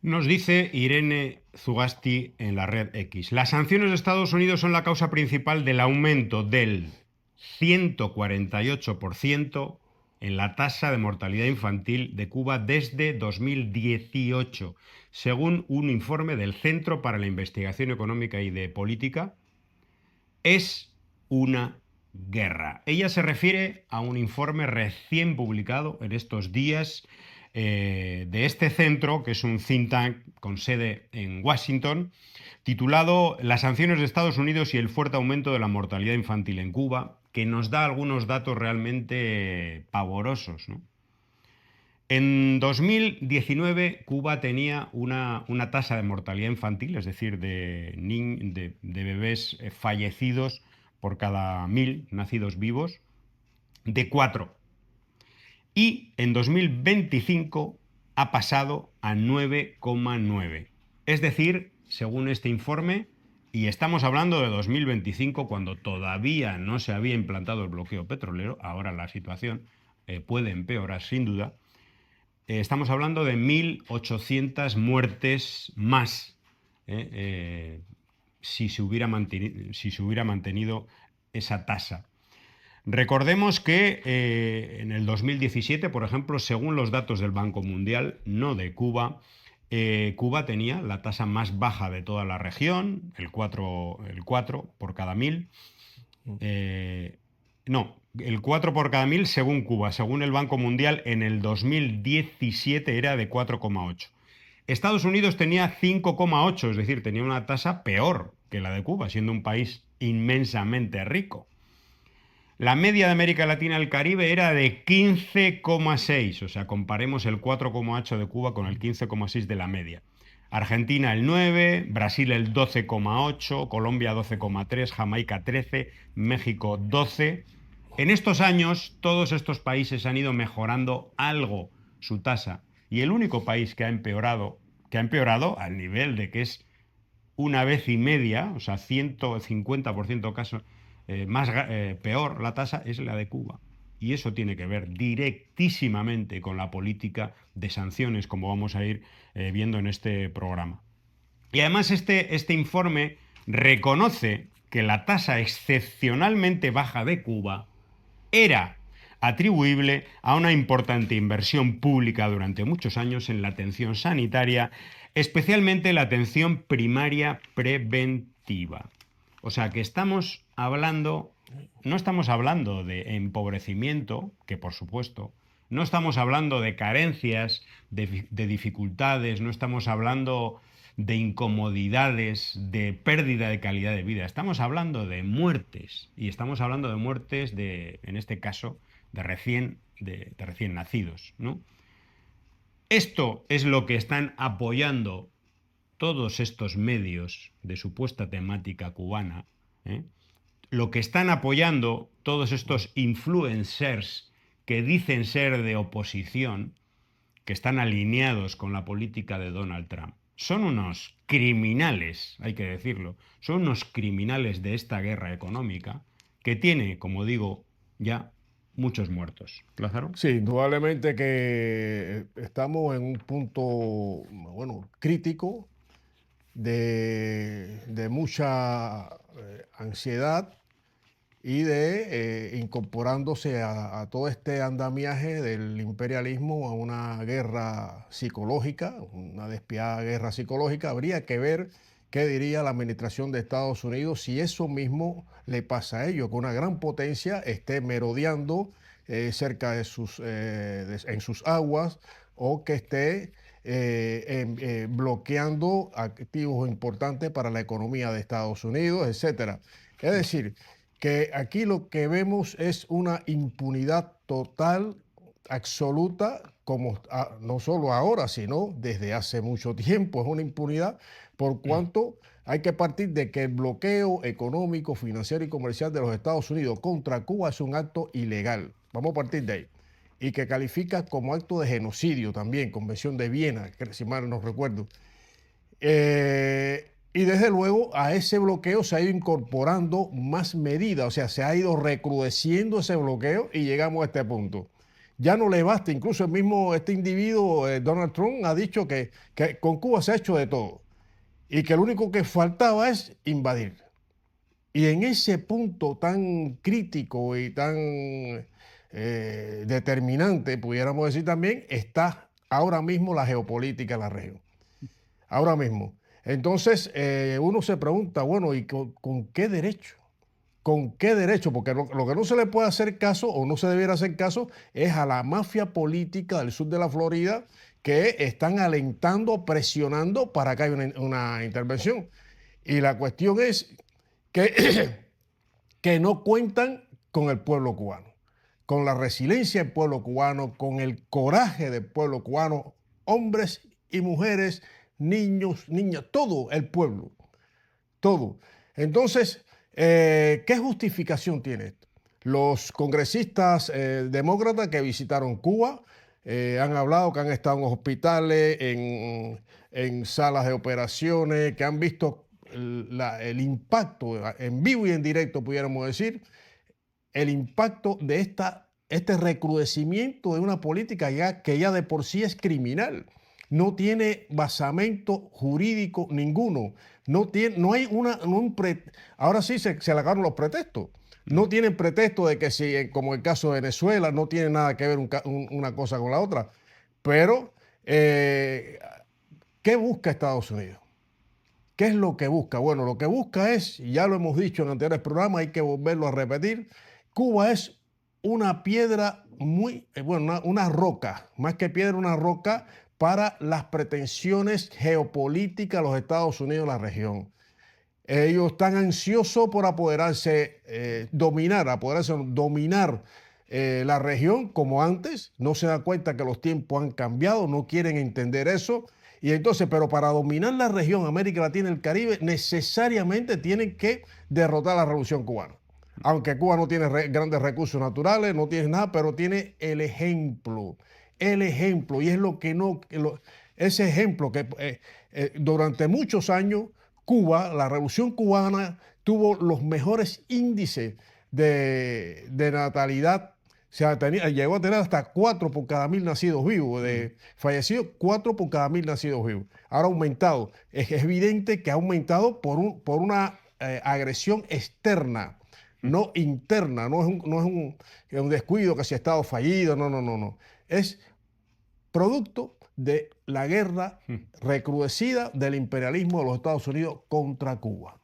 Nos dice Irene Zugasti en la red X. Las sanciones de Estados Unidos son la causa principal del aumento del 148% en la tasa de mortalidad infantil de Cuba desde 2018, según un informe del Centro para la Investigación Económica y de Política. Es una guerra. Ella se refiere a un informe recién publicado en estos días de este centro, que es un think tank con sede en Washington, titulado Las sanciones de Estados Unidos y el fuerte aumento de la mortalidad infantil en Cuba, que nos da algunos datos realmente pavorosos, ¿no? En 2019, Cuba tenía una tasa de mortalidad infantil, es decir, de bebés fallecidos por cada 1.000 nacidos vivos, de 4. Y en 2025 ha pasado a 9,9. Es decir, según este informe, y estamos hablando de 2025, cuando todavía no se había implantado el bloqueo petrolero, ahora la situación puede empeorar sin duda. Estamos hablando de 1.800 muertes más si se hubiera mantenido esa tasa. Recordemos que en el 2017, por ejemplo, según los datos del Banco Mundial, no de Cuba, Cuba tenía la tasa más baja de toda la región, el 4 por cada 1.000. No, el 4 por cada 1.000 según Cuba. Según el Banco Mundial, en el 2017 era de 4,8. Estados Unidos tenía 5,8, es decir, tenía una tasa peor que la de Cuba, siendo un país inmensamente rico. La media de América Latina y el Caribe era de 15,6, o sea, comparemos el 4,8 de Cuba con el 15,6 de la media. Argentina el 9, Brasil el 12,8, Colombia 12,3, Jamaica 13, México 12. En estos años, todos estos países han ido mejorando algo su tasa. Y el único país que ha empeorado al nivel de que es una vez y media, o sea, 150% caso, peor la tasa, es la de Cuba. Y eso tiene que ver directísimamente con la política de sanciones, como vamos a ir viendo en este programa. Y además este informe reconoce que la tasa excepcionalmente baja de Cuba era atribuible a una importante inversión pública durante muchos años en la atención sanitaria, especialmente la atención primaria preventiva. O sea que no estamos hablando de empobrecimiento, que por supuesto, no estamos hablando de carencias, de dificultades, no estamos hablando de incomodidades, de pérdida de calidad de vida. Estamos hablando de muertes, y estamos hablando de muertes en este caso, de recién nacidos, ¿no? Esto es lo que están apoyando todos estos medios de supuesta temática cubana, ¿eh? Lo que están apoyando todos estos influencers que dicen ser de oposición, que están alineados con la política de Donald Trump. Son unos criminales, hay que decirlo, son unos criminales de esta guerra económica que tiene, como digo, ya muchos muertos. ¿Lázaro? Sí, indudablemente que estamos en un punto, bueno, crítico de mucha ansiedad y de incorporándose a todo este andamiaje del imperialismo a una guerra psicológica, una despiadada guerra psicológica. Habría que ver qué diría la administración de Estados Unidos si eso mismo le pasa a ellos, que una gran potencia esté merodeando cerca de en sus aguas o que esté bloqueando activos importantes para la economía de Estados Unidos, etcétera. Es decir, que aquí lo que vemos es una impunidad total, absoluta, como no solo ahora, sino desde hace mucho tiempo. Es una impunidad por cuanto hay que partir de que el bloqueo económico, financiero y comercial de los Estados Unidos contra Cuba es un acto ilegal. Vamos a partir de ahí. Y que califica como acto de genocidio también, Convención de Viena, que si mal no recuerdo. Y desde luego a ese bloqueo se ha ido incorporando más medidas, o sea, se ha ido recrudeciendo ese bloqueo y llegamos a este punto. ya no le basta. Incluso el mismo este individuo, Donald Trump, ha dicho que con Cuba se ha hecho de todo y que lo único que faltaba es invadir. Y en ese punto tan crítico y tan determinante, pudiéramos decir también, está ahora mismo la geopolítica en la región. Ahora mismo. Entonces, uno se pregunta, bueno, ¿y con qué derecho? ¿Con qué derecho? Porque lo que no se le puede hacer caso o no se debiera hacer caso es a la mafia política del sur de la Florida que están alentando, presionando para que haya una intervención. Y la cuestión es que, que no cuentan con el pueblo cubano, con la resiliencia del pueblo cubano, con el coraje del pueblo cubano, hombres y mujeres, niños, niñas, todo el pueblo, todo. Entonces, ¿qué justificación tiene esto? Los congresistas demócratas que visitaron Cuba han hablado que han estado en hospitales, en salas de operaciones, que han visto el impacto en vivo y en directo, pudiéramos decir, el impacto de este recrudecimiento de una política que ya de por sí es criminal. No tiene basamento jurídico ninguno. No hay ahora sí se le acabaron los pretextos. No tienen pretexto de que si, como el caso de Venezuela, no tiene nada que ver una cosa con la otra. Pero, ¿qué busca Estados Unidos? ¿Qué es lo que busca? Bueno, lo que busca es, y ya lo hemos dicho en anteriores programas, hay que volverlo a repetir, Cuba es una piedra bueno, una roca, más que piedra, una roca para las pretensiones geopolíticas de los Estados Unidos en la región. Ellos están ansiosos por dominar la región como antes. No se dan cuenta que los tiempos han cambiado, no quieren entender eso. Y entonces, pero para dominar la región, América Latina y el Caribe, necesariamente tienen que derrotar la Revolución Cubana. Aunque Cuba no tiene grandes recursos naturales, no tiene nada, pero tiene el ejemplo. El ejemplo. Y es lo que no. Ese ejemplo que durante muchos años Cuba, la Revolución Cubana, tuvo los mejores índices de natalidad. O sea, llegó a tener hasta 4 por cada 1000 nacidos vivos, de fallecidos, 4 por cada 1000 nacidos vivos. Ahora ha aumentado. Es evidente que ha aumentado por una agresión externa, no interna. No es un descuido que si ha estado fallido, no. Es producto de la guerra recrudecida del imperialismo de los Estados Unidos contra Cuba.